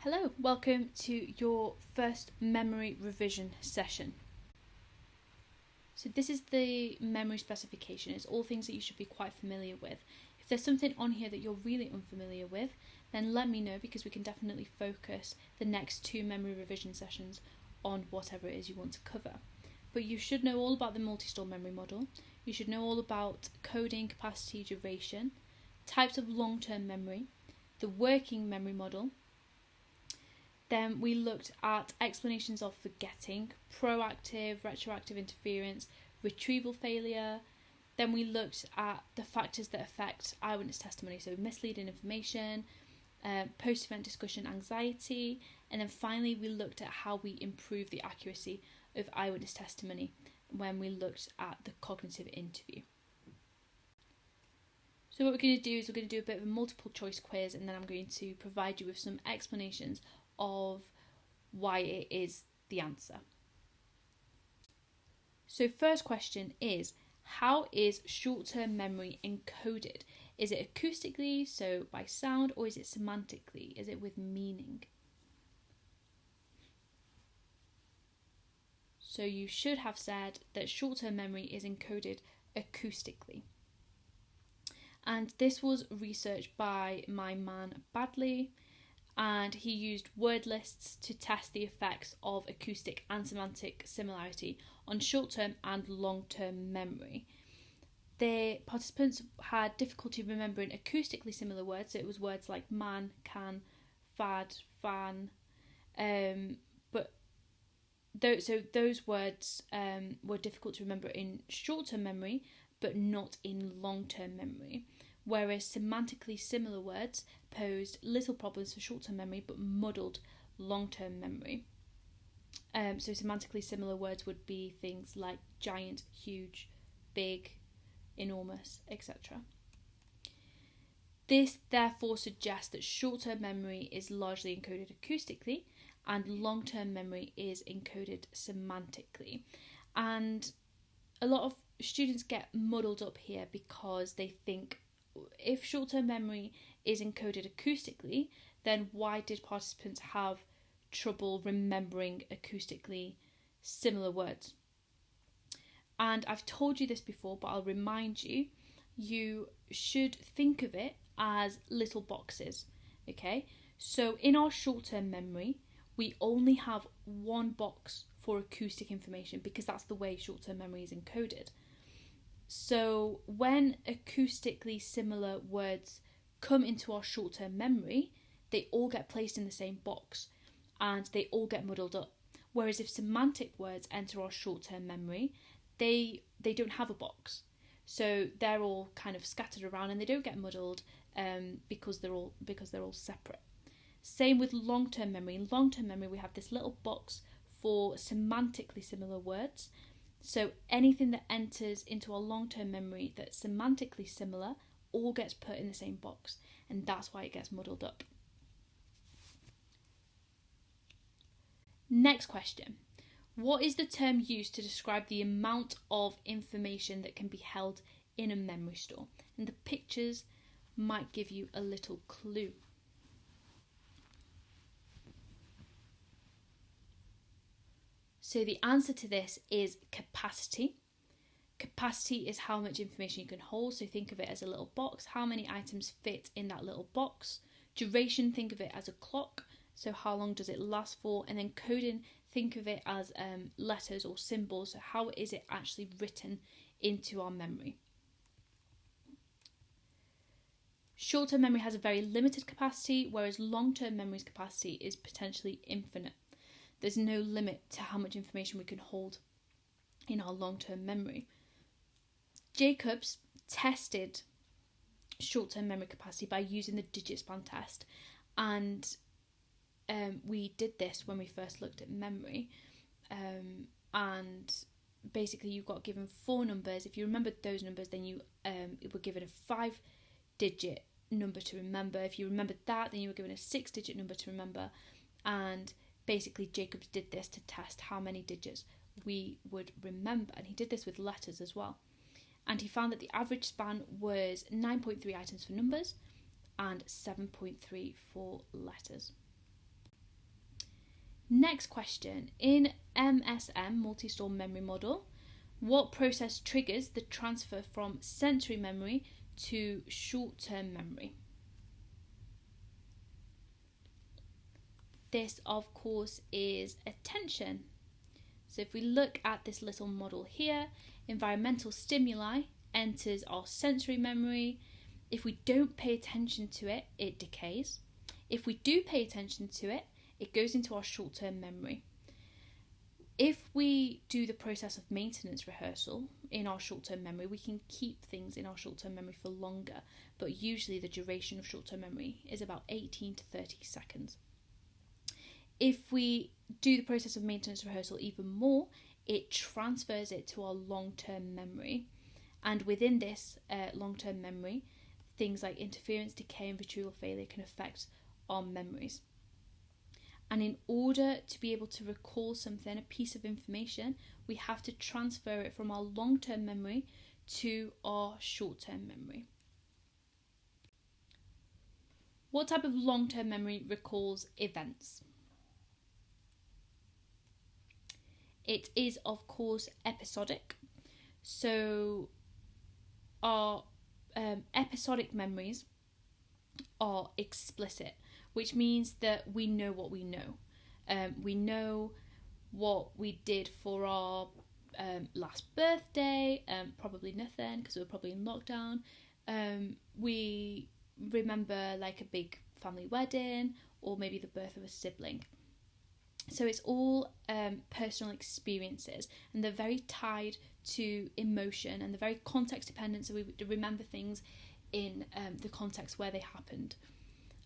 Hello, welcome to your first memory revision session. So this is the memory specification. It's all things that you should be quite familiar with. If there's something on here that you're really unfamiliar with, then let me know, because we can definitely focus the next two memory revision sessions on whatever it is you want to cover. But you should know all about the Multistore memory model. You should know all about coding, capacity, duration, types of long-term memory, the working memory model. Then we looked at explanations of forgetting, proactive, retroactive interference, retrieval failure. Then we looked at the factors that affect eyewitness testimony, so misleading information, post-event discussion anxiety, and then finally we looked at how we improve the accuracy of eyewitness testimony when we looked at the cognitive interview. So what we're going to do is we're going to do a bit of a multiple choice quiz, and then I'm going to provide you with some explanations of why it is the answer. So first question is, how is short-term memory encoded? Is it acoustically, so by sound, or is it semantically? Is it with meaning? So you should have said that short-term memory is encoded acoustically. And this was researched by my man Badley, and he used word lists to test the effects of acoustic and semantic similarity on short-term and long-term memory. The participants had difficulty remembering acoustically similar words, so it was words like man, can, fad, fan, but those words were difficult to remember in short-term memory, but not in long-term memory. Whereas semantically similar words posed little problems for short-term memory but muddled long-term memory. So semantically similar words would be things like giant, huge, big, enormous, etc. This therefore suggests that short-term memory is largely encoded acoustically and long-term memory is encoded semantically. And a lot of students get muddled up here because they think, if short-term memory is encoded acoustically, then why did participants have trouble remembering acoustically similar words? And I've told you this before, but I'll remind you, you should think of it as little boxes, okay? So in our short-term memory, we only have one box for acoustic information because that's the way short-term memory is encoded. So when acoustically similar words come into our short-term memory, they all get placed in the same box and they all get muddled up. Whereas if semantic words enter our short-term memory, they don't have a box. So they're all kind of scattered around and they don't get muddled because they're all separate. Same with long-term memory. In long-term memory, we have this little box for semantically similar words. So anything that enters into our long-term memory that's semantically similar all gets put in the same box, and that's why it gets muddled up. Next question. What is the term used to describe the amount of information that can be held in a memory store? And the pictures might give you a little clue. So the answer to this is capacity. Capacity is how much information you can hold, so think of it as a little box. How many items fit in that little box? Duration, think of it as a clock, so how long does it last for? And then coding, think of it as letters or symbols, so how is it actually written into our memory? Short-term memory has a very limited capacity, whereas long-term memory's capacity is potentially infinite. There's no limit to how much information we can hold in our long-term memory. Jacobs tested short-term memory capacity by using the digit span test, and we did this when we first looked at memory, and basically you got given 4 numbers. If you remembered those numbers, then you were given a 5-digit number to remember. If you remembered that, then you were given a 6-digit number to remember, and basically Jacobs did this to test how many digits we would remember, and he did this with letters as well. And he found that the average span was 9.3 items for numbers and 7.3 for letters. Next question. In MSM, Multistore Memory Model, what process triggers the transfer from sensory memory to short-term memory? This, of course, is attention. So if we look at this little model here, environmental stimuli enters our sensory memory. If we don't pay attention to it, it decays. If we do pay attention to it, it goes into our short-term memory. If we do the process of maintenance rehearsal in our short-term memory, we can keep things in our short-term memory for longer, but usually the duration of short-term memory is about 18 to 30 seconds. If we do the process of maintenance rehearsal even more, it transfers it to our long-term memory. And within this long-term memory, things like interference, decay, and retrieval failure can affect our memories. And in order to be able to recall something, a piece of information, we have to transfer it from our long-term memory to our short-term memory. What type of long-term memory recalls events? It is, of course, episodic. So our episodic memories are explicit, which means that we know what we know. We know what we did for our last birthday, probably nothing because we were probably in lockdown. We remember like a big family wedding or maybe the birth of a sibling. So it's all personal experiences, and they're very tied to emotion, and they're very context dependent, so we remember things in the context where they happened.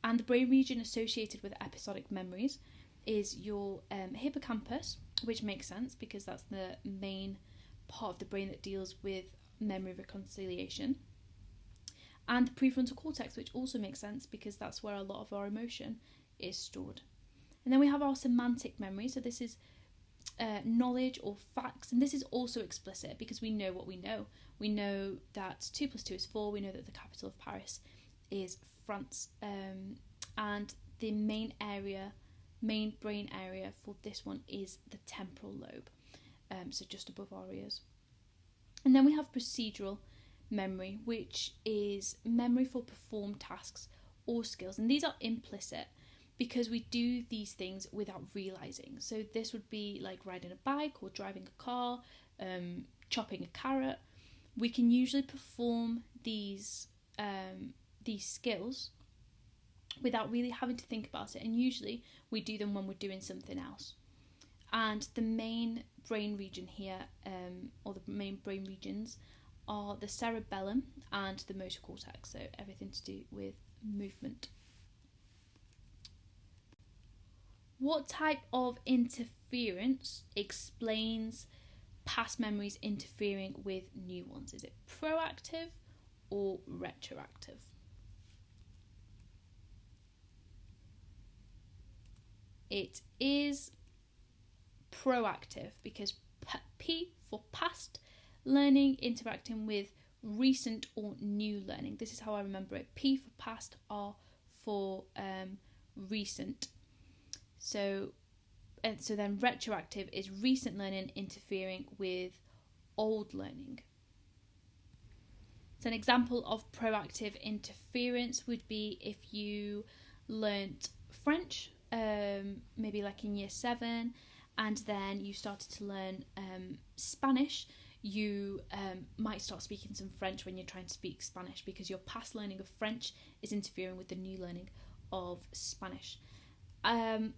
And the brain region associated with episodic memories is your hippocampus, which makes sense because that's the main part of the brain that deals with memory reconciliation, and the prefrontal cortex, which also makes sense because that's where a lot of our emotion is stored. And then we have our semantic memory, so this is knowledge or facts, and this is also explicit because we know what we know. We know that 2 + 2 is 4, we know that the capital of Paris is France, and the main brain area for this one is the temporal lobe, so just above our ears. And then we have procedural memory, which is memory for performed tasks or skills, and these are implicit because we do these things without realising. So this would be like riding a bike or driving a car, chopping a carrot. We can usually perform these skills without really having to think about it, and usually we do them when we're doing something else. And the main brain region here, or the main brain regions, are the cerebellum and the motor cortex, so everything to do with movement. What type of interference explains past memories interfering with new ones? Is it proactive or retroactive? It is proactive because P for past learning interacting with recent or new learning. This is how I remember it. P for past, R for recent. So then retroactive is recent learning interfering with old learning. So an example of proactive interference would be if you learnt French, maybe like in year 7, and then you started to learn Spanish. You might start speaking some French when you're trying to speak Spanish because your past learning of French is interfering with the new learning of Spanish.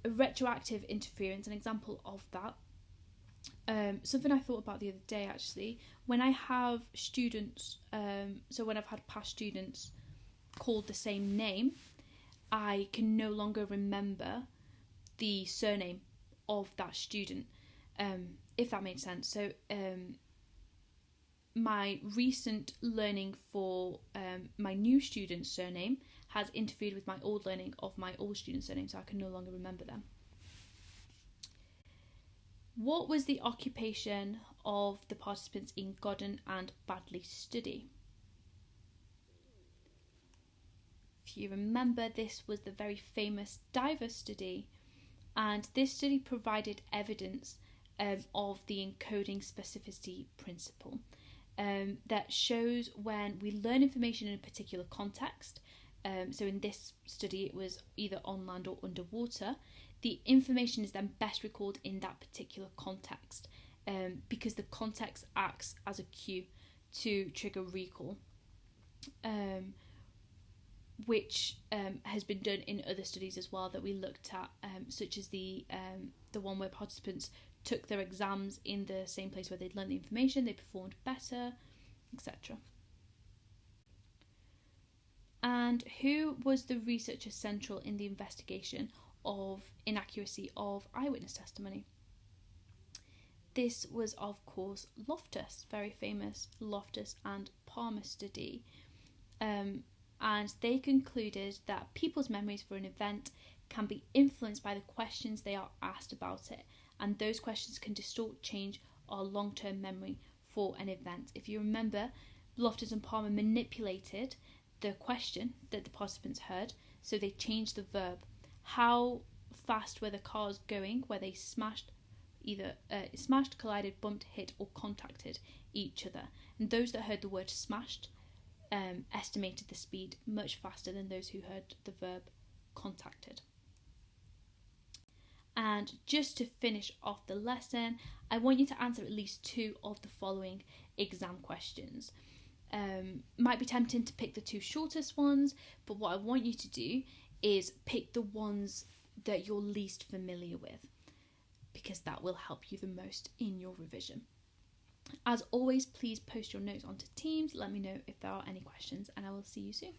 Retroactive interference, an example of that, something I thought about the other day actually, when I have students, so when I've had past students called the same name, I can no longer remember the surname of that student, if that makes sense. So my recent learning for my new student's surname has interfered with my old learning of my old student's surname, so I can no longer remember them. What was the occupation of the participants in Godden and Badley's study? If you remember, this was the very famous diver study, And this study provided evidence of the encoding specificity principle that shows when we learn information in a particular context. So in this study, it was either on land or underwater. The information is then best recalled in that particular context because the context acts as a cue to trigger recall, which has been done in other studies as well that we looked at, such as the one where participants took their exams in the same place where they'd learned the information, they performed better, etc. And who was the researcher central in the investigation of inaccuracy of eyewitness testimony? This was, of course, Loftus, very famous Loftus and Palmer study. And they concluded that people's memories for an event can be influenced by the questions they are asked about it, and those questions can distort, change our long-term memory for an event. If you remember, Loftus and Palmer manipulated the question that the participants heard, so they changed the verb. How fast were the cars going where they smashed, collided, bumped, hit, or contacted each other? And those that heard the word smashed estimated the speed much faster than those who heard the verb contacted. And just to finish off the lesson, I want you to answer at least 2 of the following exam questions. Might be tempting to pick the 2 shortest ones, but what I want you to do is pick the ones that you're least familiar with, because that will help you the most in your revision. As always, please post your notes onto Teams. Let me know if there are any questions, and I will see you soon.